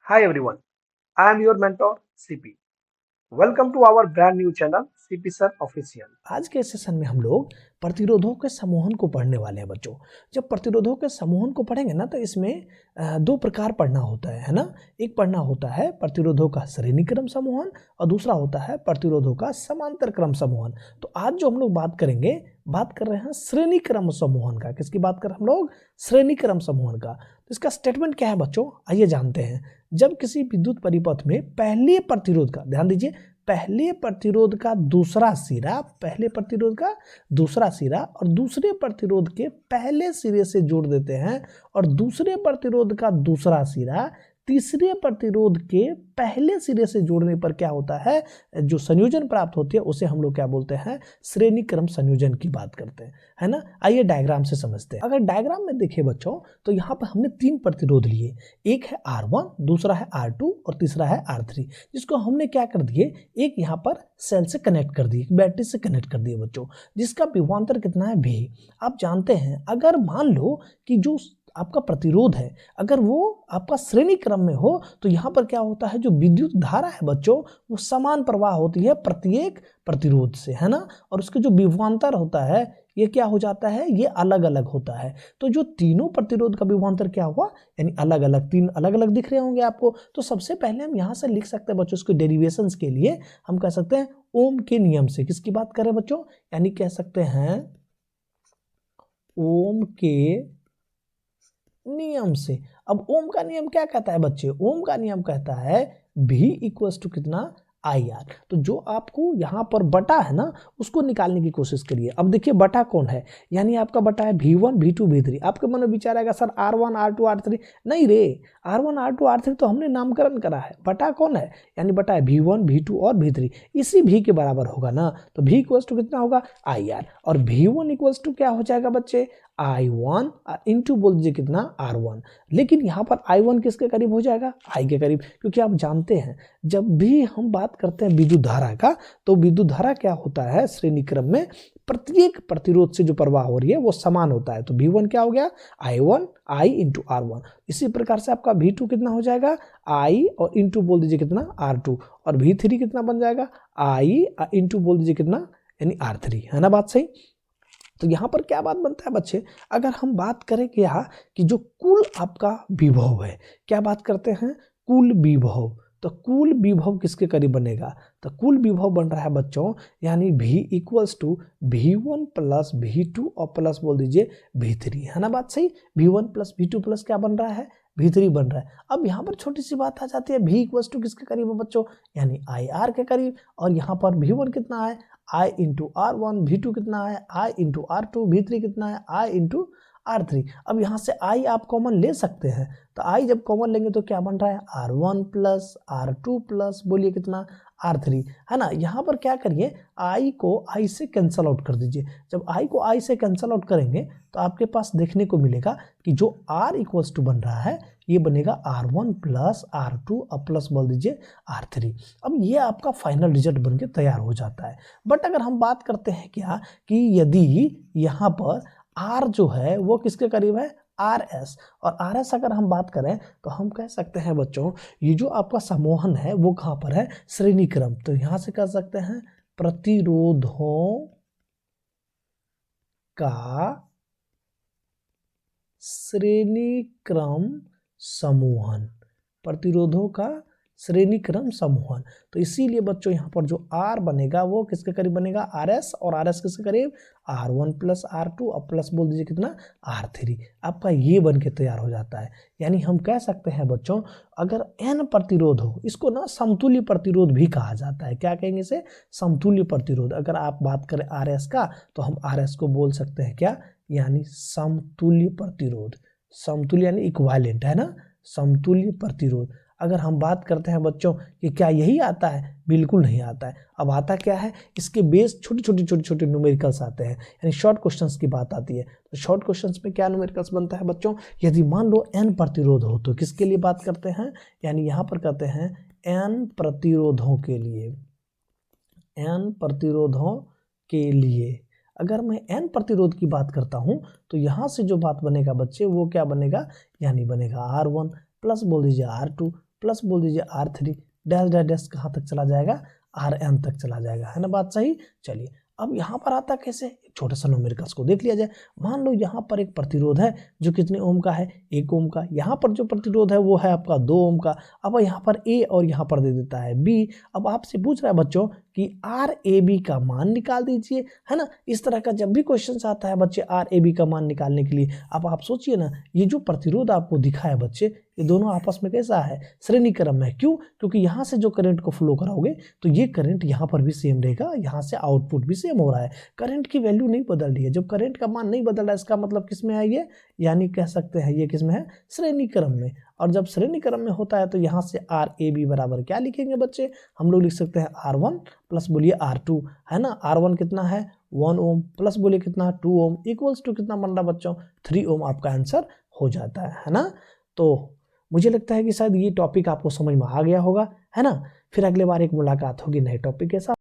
Hi everyone, I am your mentor CP. Welcome to our brand new channel CP Sir Official. आज के session में हम लोग प्रतिरोधों के समूहन को पढ़ने वाले हैं बच्चों। जब प्रतिरोधों के समूहन को पढ़ेंगे ना तो इसमें दो प्रकार पढ़ना होता है ना। एक पढ़ना होता है प्रतिरोधों का श्रेणी क्रम समूहन और दूसरा होता है प्रतिरोधों का समांतर क्रम समूहन। तो आज जो हम लोग बात कर रहे हैं श्रेणी क्रम समूहन का। किसकी बात कर रहे हैं हम लोग? श्रेणी क्रम समूहन का। तो इसका स्टेटमेंट क्या है बच्चों, आइए जानते हैं। जब किसी विद्युत परिपथ में पहले प्रतिरोध का, ध्यान दीजिए, पहले प्रतिरोध का दूसरा सिरा और दूसरे प्रतिरोध के पहले सिरे से जोड़ देते हैं और दूसरे प्रतिरोध का दूसरा सिरा तीसरे प्रतिरोध के पहले सिरे से जोड़ने पर क्या होता है, जो संयोजन प्राप्त होती है उसे हम लोग क्या बोलते हैं? श्रेणी क्रम संयोजन की बात करते हैं, है ना। आइए डायग्राम से समझते हैं। अगर डायग्राम में देखें बच्चों तो यहाँ पर हमने तीन प्रतिरोध लिए। एक है R1, दूसरा है R2 और तीसरा है R3, जिसको हमने क्या कर दिए, एक यहाँ पर सेल से कनेक्ट कर दिए, बैटरी से कनेक्ट कर दिए बच्चों, जिसका विभवांतर कितना है V। आप जानते हैं अगर मान लो कि जो आपका प्रतिरोध है अगर वो आपका श्रेणी क्रम में हो तो यहाँ पर क्या होता है, जो विद्युत धारा है बच्चों वो समान प्रवाह होती है प्रत्येक प्रतिरोध से, है ना। और उसके जो विभवांतर होता है ये क्या हो जाता है, ये अलग अलग होता है। तो जो तीनों प्रतिरोध का विभवांतर क्या हुआ, यानी अलग अलग, तीन अलग अलग दिख रहे होंगे आपको। तो सबसे पहले हम यहाँ से लिख सकते हैं बच्चों, इसको डेरिवेशंस के लिए हम कह सकते हैं ओम के नियम से। किसकी बात करें बच्चों, यानी कह सकते हैं ओम के नियम से। अब ओम का नियम क्या कहता है बच्चे? ओम का नियम कहता है V इक्वल्स टू कितना, IR। तो जो आपको यहाँ पर बटा है ना उसको निकालने की कोशिश करिए। अब देखिए बटा कौन है, यानी आपका बटा है V1 V2 V3। आपके मन में विचार आएगा सर R1 R2 R3, नहीं रे, R1 R2 R3 तो हमने नामकरण करा है, बटा कौन है, यानी बटा है V1 V2 और V3। इसी V के बराबर होगा ना, तो V इक्वल्स टू कितना होगा, IR। और V1 इक्वल्स टू क्या हो जाएगा बच्चे, I1 इंटू बोल दीजिए कितना, R1। लेकिन यहाँ पर I1 किसके करीब हो जाएगा, I के करीब, क्योंकि आप जानते हैं जब भी हम बात करते हैं विद्युत धारा का तो विद्युत धारा क्या होता है, श्रेणी क्रम में प्रत्येक प्रतिरोध से जो प्रवाह हो रही है वो समान होता है। तो V1 क्या हो गया, I1 I इंटू R1। इसी प्रकार से आपका V2 कितना हो जाएगा, I और इंटू बोल दीजिए कितना, R2। और V3 कितना बन जाएगा, I इंटू बोल दीजिए कितना, यानी R3, है ना बात सही। तो यहाँ पर क्या बात बनता है बच्चे, अगर हम बात करें क्या कि जो कुल आपका विभव है, क्या बात करते हैं, कुल विभव। तो कुल विभव किसके करीब बनेगा, तो कुल विभव बन रहा है बच्चों, यानी V equals to V1 plus V2 और प्लस बोल दीजिए V3, है ना बात सही। V1 प्लस V2 प्लस क्या बन रहा है, V3 बन रहा है। अब यहाँ पर छोटी सी बात आ जाती है, V इक्वल्स टू किसके करीब है बच्चों, यानी IR के करीब। और यहाँ पर V1 कितना है, I इंटू R1, V2 कितना है, I इंटू R2, V3 कितना है, I इंटू R3। अब यहाँ से I आप कॉमन ले सकते हैं, तो I जब कॉमन लेंगे तो क्या बन रहा है, R1 प्लस R2 प्लस बोलिए कितना, R3, है ना। यहाँ पर क्या करिए, I को I से कैंसल आउट कर दीजिए। जब I को I से कैंसल आउट करेंगे तो आपके पास देखने को मिलेगा कि जो R इक्वल्स टू बन रहा है ये बनेगा R1 प्लस R2 अब प्लस बोल दीजिए R3। अब ये आपका फाइनल रिजल्ट बन के तैयार हो जाता है। बट अगर हम बात करते हैं क्या कि यदि यहाँ पर R जो है वो किसके करीब है, RS। और RS अगर हम बात करें तो हम कह सकते हैं बच्चों ये जो आपका समूहन है वो कहाँ पर है, श्रेणी क्रम। तो यहाँ से कह सकते हैं प्रतिरोधों का श्रेणी क्रम समूहन, प्रतिरोधों का श्रेणी क्रम समूहन। तो इसीलिए बच्चों यहाँ पर जो R बनेगा वो किसके करीब बनेगा, RS। और RS किसके करीब, R1 प्लस R2 और प्लस बोल दीजिए कितना, R3। आपका ये बन के तैयार हो जाता है। यानी हम कह सकते हैं बच्चों अगर N प्रतिरोध हो, इसको ना समतुल्य प्रतिरोध भी कहा जाता है। क्या कहेंगे इसे, समतुल्य प्रतिरोध। अगर आप बात करें RS का तो हम RS को बोल सकते हैं क्या, यानी समतुल्य प्रतिरोध। समतुल्य यानी इक्वालेंट, है ना, समतुल्य प्रतिरोध। अगर हम बात करते हैं बच्चों कि क्या यही आता है, बिल्कुल नहीं आता है। अब आता क्या है, इसके बेस छोटे छोटे न्यूमेरिकल्स आते हैं, यानी शॉर्ट क्वेश्चंस की बात आती है। तो शॉर्ट क्वेश्चंस में क्या न्यूमेरिकल्स बनता है बच्चों, यदि मान लो n प्रतिरोध हो तो किसके लिए बात करते हैं, यानी यहाँ पर कहते हैं n प्रतिरोधों के लिए, n प्रतिरोधों के लिए। अगर मैं n प्रतिरोध की बात करता हूं तो यहां से जो बात बनेगा बच्चे वो क्या बनेगा, यानी बनेगा R1 प्लस बोल दीजिए R2 प्लस बोल दीजिए R3 डैश डैश डैश कहाँ तक चला जाएगा, Rn तक चला जाएगा, है ना बात सही। चलिए अब यहाँ पर आता कैसे, एक छोटा सा न्यूमेरिकल्स को देख लिया जाए। मान लो यहाँ पर एक प्रतिरोध है जो कितने ओम का है, 1 ओम का। यहाँ पर जो प्रतिरोध है वो है आपका 2 ओम का। अब यहाँ पर ए और यहाँ पर दे देता है बी। अब आपसे पूछ रहा है बच्चों कि आर ए बी का मान निकाल दीजिए, है ना। इस तरह का जब भी क्वेश्चन आता है बच्चे आर ए बी का मान निकालने के लिए, अब आप सोचिए ना, ये जो प्रतिरोध आपको दिखा है बच्चे, ये दोनों आपस में कैसा है, श्रेणी क्रम में। क्यों, क्योंकि यहाँ से जो करंट को फ्लो कराओगे तो ये करंट यहाँ पर भी सेम रहेगा, यहाँ से आउटपुट भी सेम हो रहा है, करंट की वैल्यू नहीं बदल रही है। जब करंट का मान नहीं बदल रहा है इसका मतलब किस में है ये, यानी कह सकते हैं ये किस में है, श्रेणी क्रम में। और जब श्रेणी क्रम में होता है तो यहाँ से आर ए बी बराबर क्या लिखेंगे बच्चे, हम लोग लिख सकते हैं R1 प्लस बोलिए R2, है ना। R1 कितना है 1 ओम, प्लस बोलिए कितना 2 ओम, इक्वल्स टू कितना बन रहा बच्चों 3 ओम, आपका आंसर हो जाता है ना। तो मुझे लगता है कि शायद ये टॉपिक आपको समझ में आ गया होगा, है ना। फिर अगले बार एक मुलाकात होगी नए टॉपिक के साथ।